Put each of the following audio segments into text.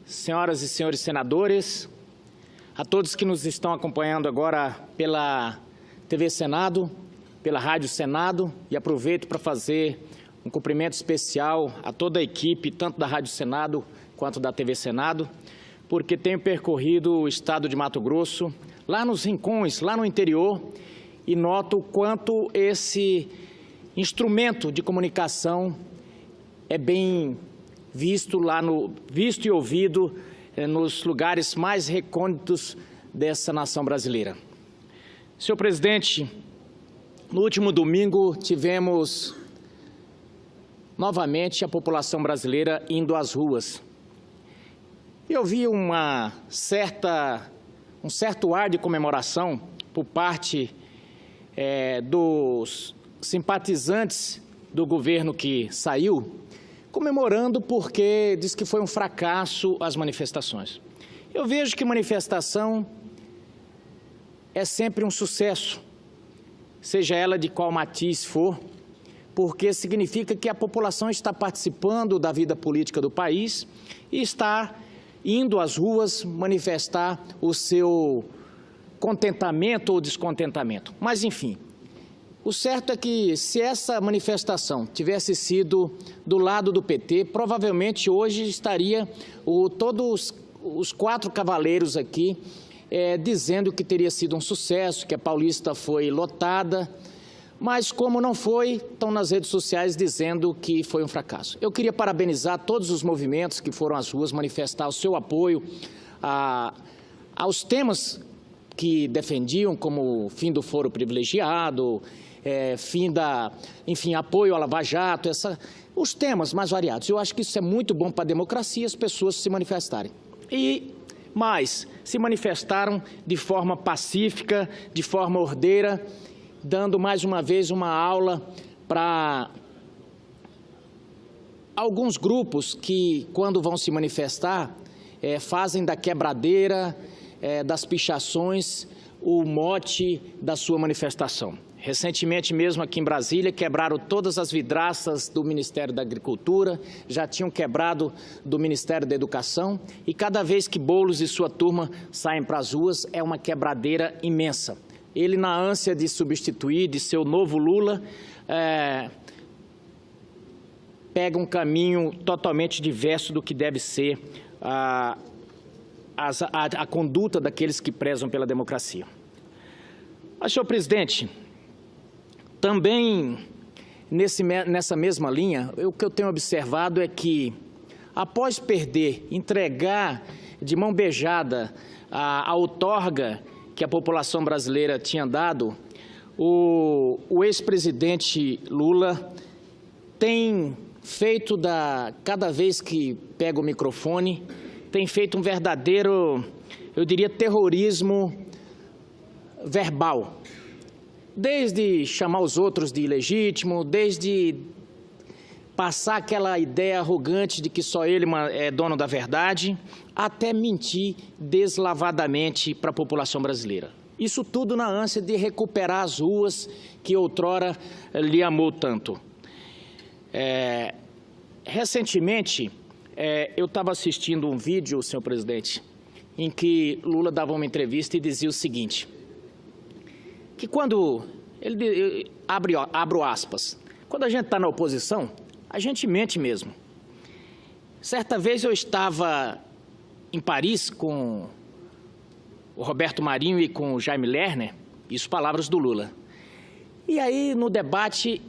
senhoras e senhores senadores, a todos que nos estão acompanhando agora pela TV Senado, pela Rádio Senado, e aproveito para fazer um cumprimento especial a toda a equipe, tanto da Rádio Senado quanto da TV Senado, porque tenho percorrido o estado de Mato Grosso, lá nos rincões, lá no interior, e noto o quanto esse instrumento de comunicação é bem visto e ouvido nos lugares mais recônditos dessa nação brasileira. Senhor presidente, no último domingo tivemos novamente a população brasileira indo às ruas. Eu vi um certo ar de comemoração por parte dos simpatizantes do governo que saiu, comemorando porque diz que foi um fracasso as manifestações. Eu vejo que manifestação é sempre um sucesso, seja ela de qual matiz for, porque significa que a população está participando da vida política do país e está indo às ruas manifestar o seu contentamento ou descontentamento. Mas, enfim, o certo é que se essa manifestação tivesse sido do lado do PT, provavelmente hoje estaria todos os 4 cavaleiros aqui dizendo que teria sido um sucesso, que a Paulista foi lotada, mas como não foi, estão nas redes sociais dizendo que foi um fracasso. Eu queria parabenizar todos os movimentos que foram às ruas manifestar o seu apoio aos temas que defendiam, como o fim do foro privilegiado, apoio à Lava Jato, os temas mais variados. Eu acho que isso é muito bom para a democracia, as pessoas se manifestarem. Mas se manifestaram de forma pacífica, de forma ordeira, dando mais uma vez uma aula para alguns grupos que, quando vão se manifestar, fazem da quebradeira, das pichações, o mote da sua manifestação. Recentemente mesmo aqui em Brasília, quebraram todas as vidraças do Ministério da Agricultura, já tinham quebrado do Ministério da Educação, e cada vez que Boulos e sua turma saem para as ruas, é uma quebradeira imensa. Ele, na ânsia de substituir, de ser o novo Lula, pega um caminho totalmente diverso do que deve ser a conduta daqueles que prezam pela democracia. Mas, senhor presidente, também nessa mesma linha, o que eu tenho observado é que, após perder, entregar de mão beijada a outorga que a população brasileira tinha dado, o ex-presidente Lula tem feito, cada vez que pega o microfone, tem feito um verdadeiro, eu diria, terrorismo verbal. Desde chamar os outros de ilegítimo, desde passar aquela ideia arrogante de que só ele é dono da verdade, até mentir deslavadamente para a população brasileira. Isso tudo na ânsia de recuperar as ruas que outrora lhe amou tanto. Recentemente, eu estava assistindo um vídeo, senhor presidente, em que Lula dava uma entrevista e dizia o seguinte, que quando, abro aspas, quando a gente está na oposição, a gente mente mesmo. Certa vez eu estava em Paris com o Roberto Marinho e com o Jaime Lerner, isso palavras do Lula. E aí, no debate,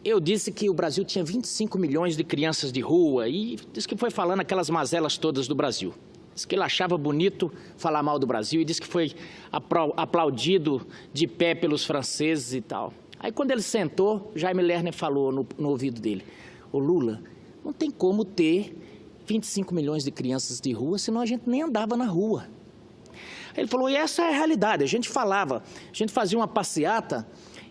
eu disse que o Brasil tinha 25 milhões de crianças de rua e disse que foi falando aquelas mazelas todas do Brasil. Disse que ele achava bonito falar mal do Brasil e disse que foi aplaudido de pé pelos franceses e tal. Aí, quando ele sentou, Jaime Lerner falou no ouvido dele, ô Lula, não tem como ter 25 milhões de crianças de rua, senão a gente nem andava na rua. Ele falou, e essa é a realidade, a gente fazia uma passeata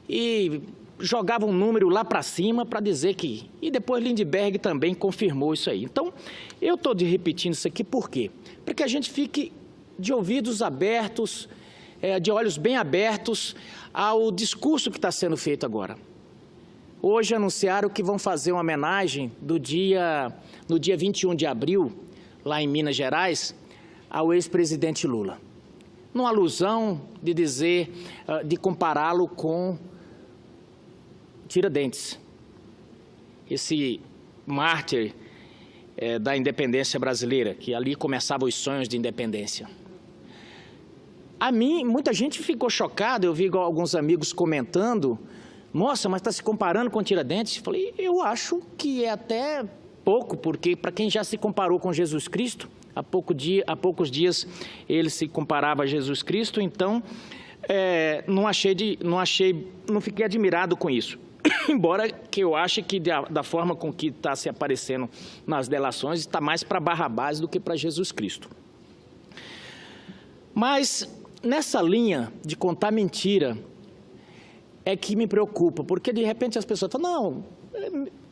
e jogava um número lá para cima para dizer que... E depois Lindbergh também confirmou isso aí. Então, eu estou repetindo isso aqui por quê? Para que a gente fique de ouvidos abertos, de olhos bem abertos ao discurso que está sendo feito agora. Hoje anunciaram que vão fazer uma homenagem no dia 21 de abril lá em Minas Gerais, ao ex-presidente Lula. Numa alusão de dizer, de compará-lo com Tiradentes, esse mártir da independência brasileira, que ali começavam os sonhos de independência. A mim, muita gente ficou chocada, eu vi alguns amigos comentando, nossa, mas está se comparando com Tiradentes? Eu falei, eu acho que é até pouco, porque para quem já se comparou com Jesus Cristo, há poucos dias ele se comparava a Jesus Cristo, então não fiquei admirado com isso. Embora que eu ache que da forma com que está se aparecendo nas delações, está mais para Barrabás do que para Jesus Cristo. Mas nessa linha de contar mentira é que me preocupa, porque de repente as pessoas falam, não,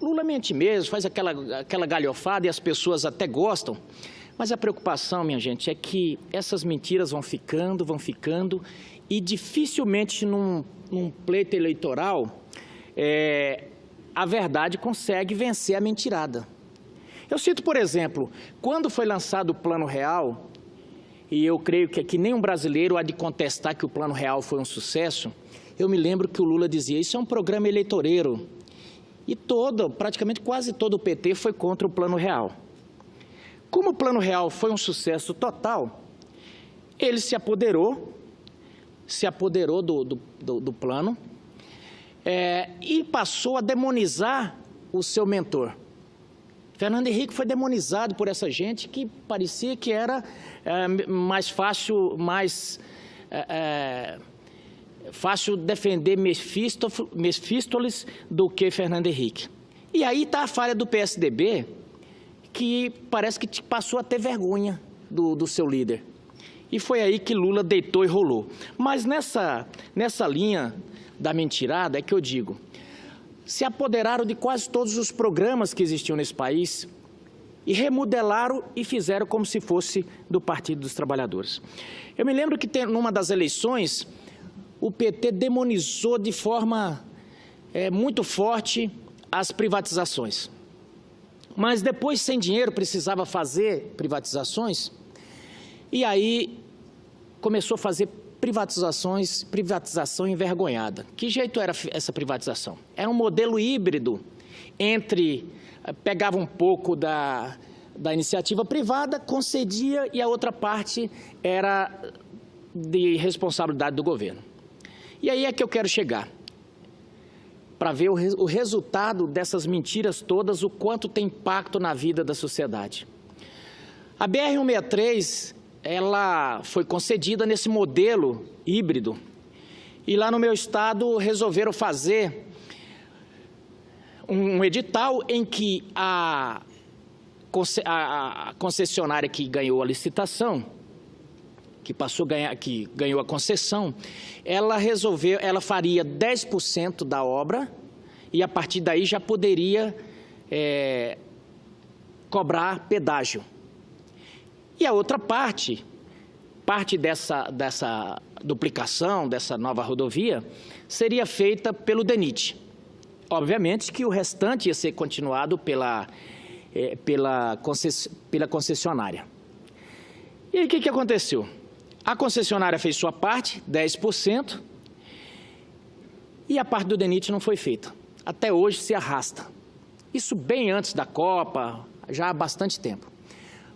Lula mente mesmo, faz aquela galhofada e as pessoas até gostam, mas a preocupação, minha gente, é que essas mentiras vão ficando e dificilmente num pleito eleitoral a verdade consegue vencer a mentirada. Eu cito, por exemplo, quando foi lançado o Plano Real, e eu creio que aqui nenhum brasileiro há de contestar que o Plano Real foi um sucesso, eu me lembro que o Lula dizia, isso é um programa eleitoreiro. E praticamente quase todo o PT foi contra o Plano Real. Como o Plano Real foi um sucesso total, ele se apoderou do plano e passou a demonizar o seu mentor. Fernando Henrique foi demonizado por essa gente que parecia que era mais fácil defender Mefistófeles do que Fernando Henrique. E aí está a falha do PSDB, que parece que passou a ter vergonha do seu líder. E foi aí que Lula deitou e rolou. Mas nessa linha da mentirada é que eu digo, se apoderaram de quase todos os programas que existiam nesse país e remodelaram e fizeram como se fosse do Partido dos Trabalhadores. Eu me lembro que numa das eleições, o PT demonizou de forma muito forte as privatizações. Mas depois, sem dinheiro, precisava fazer privatizações, e aí começou a fazer privatização envergonhada. Que jeito era essa privatização? Era um modelo híbrido pegava um pouco da iniciativa privada, concedia e a outra parte era de responsabilidade do governo. E aí é que eu quero chegar, para ver o resultado dessas mentiras todas, o quanto tem impacto na vida da sociedade. A BR-163, ela foi concedida nesse modelo híbrido, e lá no meu estado resolveram fazer um edital em que a concessionária que ganhou a licitação, que ganhou a concessão, ela faria 10% da obra e a partir daí já poderia cobrar pedágio. E a outra parte dessa duplicação, dessa nova rodovia, seria feita pelo DENIT. Obviamente que o restante ia ser continuado pela concessionária. E aí o que aconteceu? A concessionária fez sua parte, 10%, e a parte do DENIT não foi feita. Até hoje se arrasta. Isso bem antes da Copa, já há bastante tempo.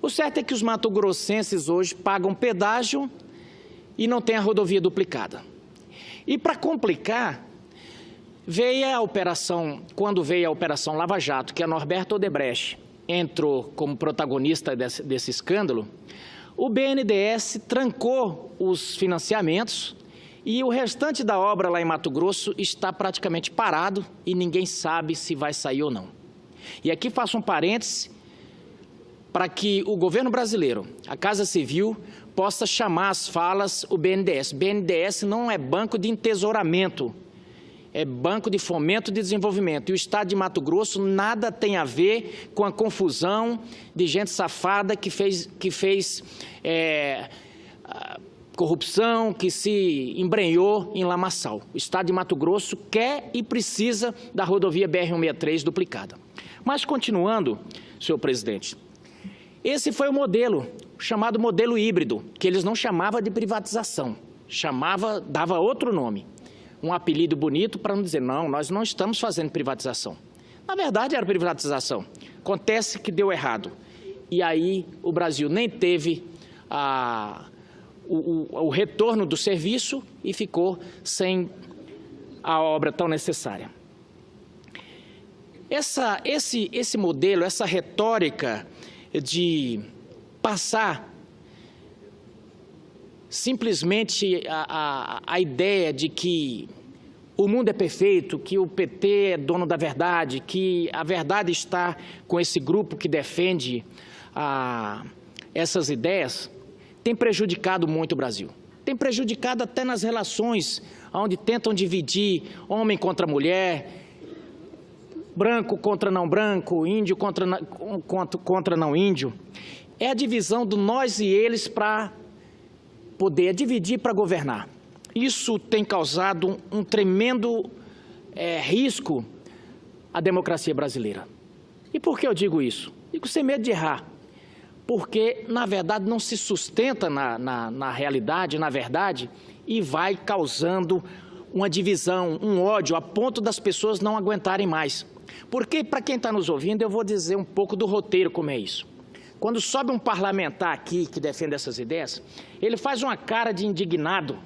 O certo é que os mato-grossenses hoje pagam pedágio e não tem a rodovia duplicada. E para complicar, quando veio a Operação Lava Jato, que a Norberto Odebrecht entrou como protagonista desse escândalo, o BNDES trancou os financiamentos e o restante da obra lá em Mato Grosso está praticamente parado e ninguém sabe se vai sair ou não. E aqui faço um parêntese para que o governo brasileiro, a Casa Civil, possa chamar às falas o BNDES. BNDES não é banco de entesouramento, é Banco de Fomento e Desenvolvimento. E o Estado de Mato Grosso nada tem a ver com a confusão de gente safada que fez corrupção, que se embrenhou em lamaçal. O Estado de Mato Grosso quer e precisa da rodovia BR-163 duplicada. Mas, continuando, senhor presidente, Esse foi o modelo, chamado modelo híbrido, que eles não chamavam de privatização, dava outro nome, um apelido bonito para não dizer, não, nós não estamos fazendo privatização. Na verdade, era privatização. Acontece que deu errado. E aí o Brasil nem teve o retorno do serviço e ficou sem a obra tão necessária. Esse modelo, essa retórica de passar simplesmente a ideia de que o mundo é perfeito, que o PT é dono da verdade, que a verdade está com esse grupo que defende essas ideias, tem prejudicado muito o Brasil. Tem prejudicado até nas relações onde tentam dividir homem contra mulher, branco contra não branco, índio contra não índio. É a divisão do nós e eles para poder dividir para governar. Isso tem causado um tremendo risco à democracia brasileira. E por que eu digo isso? Digo sem medo de errar. Porque, na verdade, não se sustenta na realidade, na verdade, e vai causando uma divisão, um ódio, a ponto das pessoas não aguentarem mais. Porque, para quem está nos ouvindo, eu vou dizer um pouco do roteiro como é isso. Quando sobe um parlamentar aqui que defende essas ideias, ele faz uma cara de indignado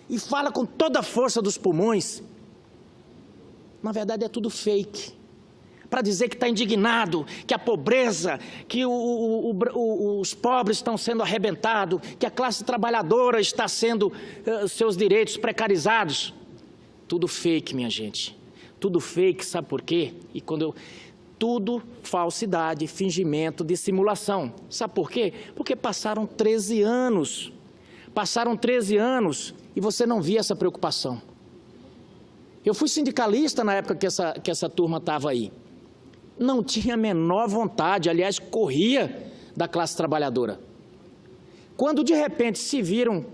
e fala com toda a força dos pulmões. Na verdade, é tudo fake. Para dizer que está indignado, que a pobreza, que os pobres estão sendo arrebentados, que a classe trabalhadora está sendo seus direitos precarizados. Tudo fake, minha gente. Tudo fake, sabe por quê? Tudo falsidade, fingimento, dissimulação. Sabe por quê? Porque passaram 13 anos. Passaram 13 anos e você não via essa preocupação. Eu fui sindicalista na época que essa turma estava aí. Não tinha a menor vontade, aliás, corria da classe trabalhadora. Quando, de repente, se viram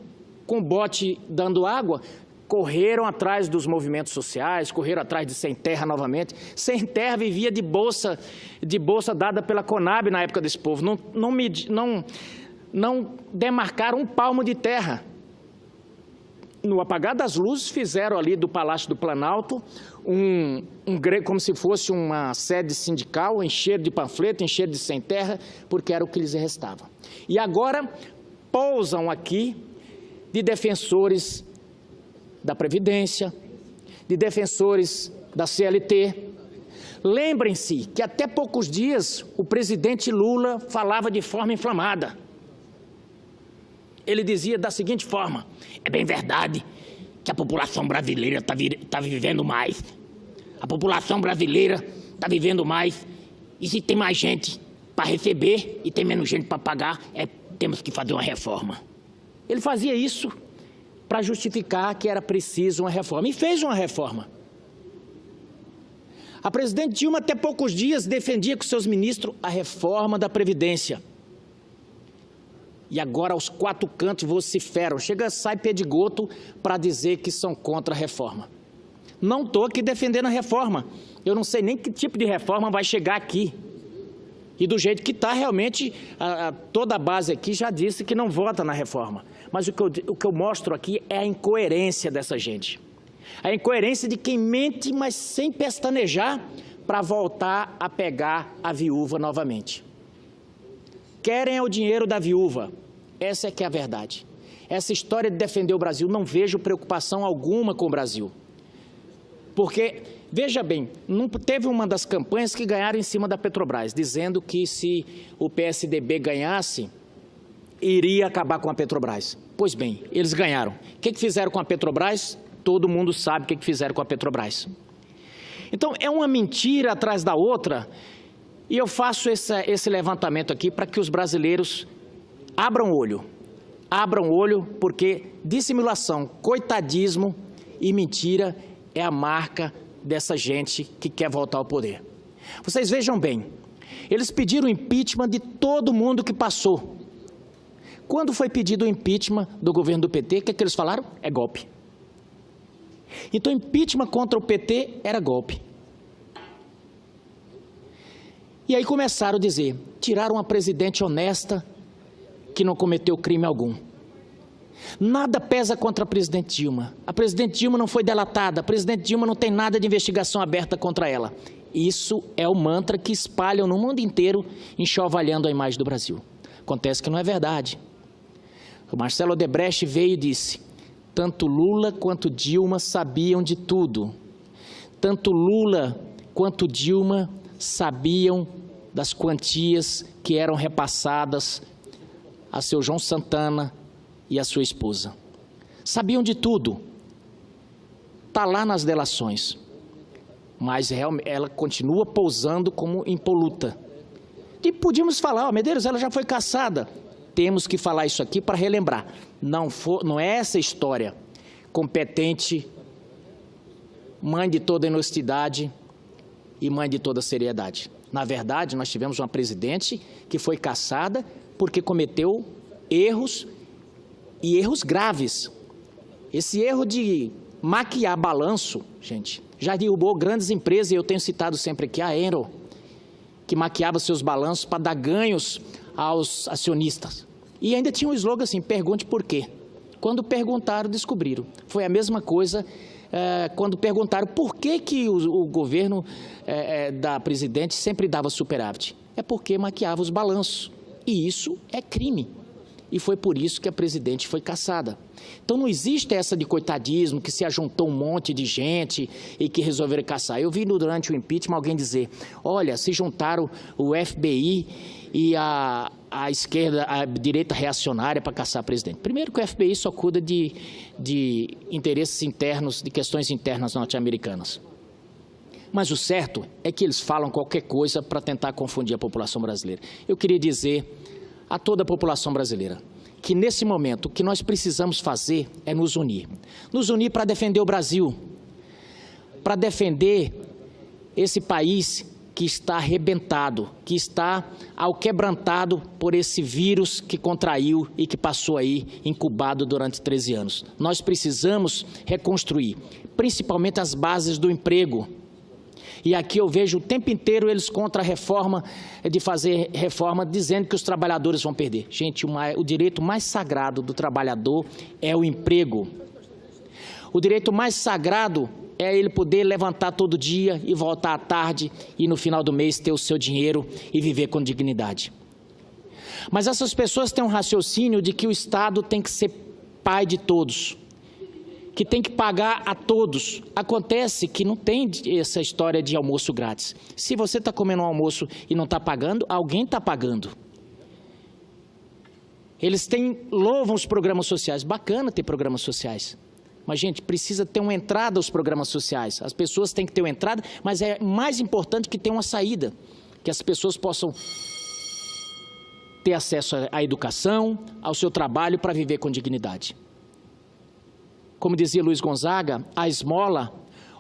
com o bote dando água, correram atrás dos movimentos sociais, correram atrás de Sem Terra novamente. Sem Terra vivia de bolsa dada pela Conab na época desse povo. Não demarcaram um palmo de terra. No apagar das luzes, fizeram ali do Palácio do Planalto como se fosse uma sede sindical, encheram de panfleto, encheram de sem terra, porque era o que lhes restava. E agora pousam aqui de defensores da Previdência, de defensores da CLT. Lembrem-se que até poucos dias o presidente Lula falava de forma inflamada. Ele dizia da seguinte forma: é bem verdade que a população brasileira está vivendo mais. A população brasileira está vivendo mais. E se tem mais gente para receber e tem menos gente para pagar, temos que fazer uma reforma. Ele fazia isso para justificar que era preciso uma reforma. E fez uma reforma. A presidente Dilma, até poucos dias, defendia com seus ministros a reforma da Previdência. E agora, aos quatro cantos, vociferam. Sai pedigoto para dizer que são contra a reforma. Não estou aqui defendendo a reforma. Eu não sei nem que tipo de reforma vai chegar aqui. E do jeito que está, realmente, toda a base aqui já disse que não vota na reforma. Mas o que eu mostro aqui é a incoerência dessa gente. A incoerência de quem mente, mas sem pestanejar, para voltar a pegar a viúva novamente. Querem o dinheiro da viúva. Essa é que é a verdade. Essa história de defender o Brasil, não vejo preocupação alguma com o Brasil. Porque, veja bem, teve uma das campanhas que ganharam em cima da Petrobras, dizendo que se o PSDB ganhasse, iria acabar com a Petrobras. Pois bem, eles ganharam. O que fizeram com a Petrobras? Todo mundo sabe o que fizeram com a Petrobras. Então, é uma mentira atrás da outra. E eu faço esse levantamento aqui para que os brasileiros abram o olho, porque dissimulação, coitadismo e mentira é a marca dessa gente que quer voltar ao poder. Vocês vejam bem, eles pediram o impeachment de todo mundo que passou. Quando foi pedido o impeachment do governo do PT, o que eles falaram? É golpe. Então, impeachment contra o PT era golpe. E aí começaram a dizer, tiraram uma presidente honesta que não cometeu crime algum. Nada pesa contra a presidente Dilma. A presidente Dilma não foi delatada, a presidente Dilma não tem nada de investigação aberta contra ela. Isso é o mantra que espalham no mundo inteiro, enxovalhando a imagem do Brasil. Acontece que não é verdade. O Marcelo Odebrecht veio e disse: tanto Lula quanto Dilma sabiam de tudo. Tanto Lula quanto Dilma sabiam das quantias que eram repassadas a seu João Santana e a sua esposa. Sabiam de tudo. Está lá nas delações. Mas ela continua pousando como impoluta. E podíamos falar, Medeiros, ela já foi cassada. Temos que falar isso aqui para relembrar. Não é essa história. Competente, mãe de toda honestidade e mãe de toda seriedade. Na verdade, nós tivemos uma presidente que foi cassada porque cometeu erros, e erros graves. Esse erro de maquiar balanço, gente, já derrubou grandes empresas, e eu tenho citado sempre aqui a Enel, que maquiava seus balanços para dar ganhos aos acionistas. E ainda tinha um slogan assim: pergunte por quê. Quando perguntaram, descobriram. Foi a mesma coisa quando perguntaram por que o governo da presidente sempre dava superávit. É porque maquiava os balanços. E isso é crime. E foi por isso que a presidente foi cassada. Então não existe essa de coitadismo, que se ajuntou um monte de gente e que resolveram caçar. Eu vi durante o impeachment alguém dizer: olha, se juntaram o FBI e a esquerda, a direita reacionária para caçar a presidente. Primeiro que o FBI só cuida de interesses internos, de questões internas norte-americanas. Mas o certo é que eles falam qualquer coisa para tentar confundir a população brasileira. Eu queria dizer a toda a população brasileira que, nesse momento, o que nós precisamos fazer é nos unir. Nos unir para defender o Brasil, para defender esse país que está arrebentado, que está alquebrantado por esse vírus que contraiu e que passou aí incubado durante 13 anos. Nós precisamos reconstruir, principalmente as bases do emprego. E aqui eu vejo o tempo inteiro eles contra a reforma, de fazer reforma, dizendo que os trabalhadores vão perder. Gente, o direito mais sagrado do trabalhador é o emprego. O direito mais sagrado é ele poder levantar todo dia e voltar à tarde e no final do mês ter o seu dinheiro e viver com dignidade. Mas essas pessoas têm um raciocínio de que o Estado tem que ser pai de todos, que tem que pagar a todos. Acontece que não tem essa história de almoço grátis. Se você está comendo um almoço e não está pagando, alguém está pagando. Eles louvam os programas sociais. Bacana ter programas sociais. Mas, gente, precisa ter uma entrada aos programas sociais. As pessoas têm que ter uma entrada, mas é mais importante que ter uma saída. Que as pessoas possam ter acesso à educação, ao seu trabalho para viver com dignidade. Como dizia Luiz Gonzaga, a esmola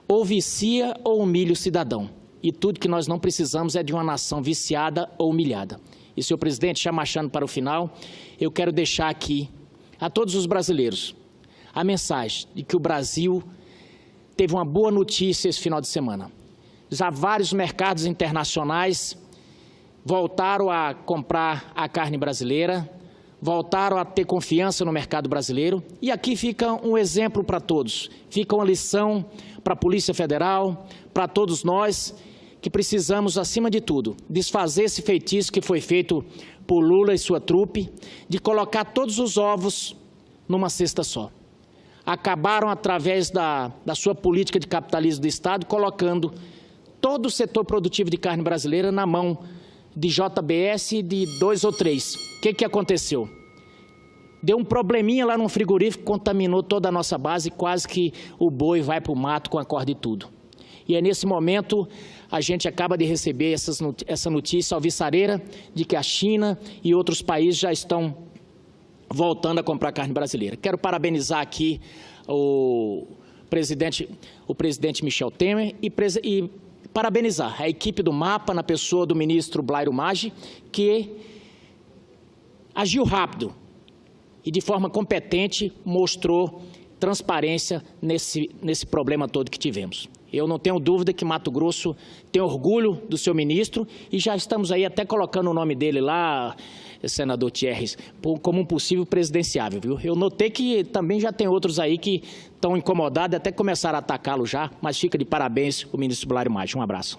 ou vicia ou humilha o cidadão. E tudo que nós não precisamos é de uma nação viciada ou humilhada. E, senhor presidente, já marchando para o final, eu quero deixar aqui a todos os brasileiros a mensagem de que o Brasil teve uma boa notícia esse final de semana. Já vários mercados internacionais voltaram a comprar a carne brasileira, voltaram a ter confiança no mercado brasileiro. E aqui fica um exemplo para todos, fica uma lição para a Polícia Federal, para todos nós, que precisamos, acima de tudo, desfazer esse feitiço que foi feito por Lula e sua trupe, de colocar todos os ovos numa cesta só. Acabaram, através da sua política de capitalismo do Estado, colocando todo o setor produtivo de carne brasileira na mão de JBS e de 2 ou 3. O que aconteceu? Deu um probleminha lá no frigorífico, contaminou toda a nossa base, quase que o boi vai para o mato com a corda e tudo. E é nesse momento, a gente acaba de receber essa notícia alvissareira de que a China e outros países já estão voltando a comprar carne brasileira. Quero parabenizar aqui o presidente Michel Temer e parabenizar a equipe do MAPA, na pessoa do ministro Blairo Maggi, que agiu rápido e de forma competente mostrou transparência nesse problema todo que tivemos. Eu não tenho dúvida que Mato Grosso tem orgulho do seu ministro e já estamos aí até colocando o nome dele lá, senador Thierry, como um possível presidenciável, viu? Eu notei que também já tem outros aí que estão incomodados, até começaram a atacá-lo já, mas fica de parabéns o ministro Blairo Maggi. Um abraço.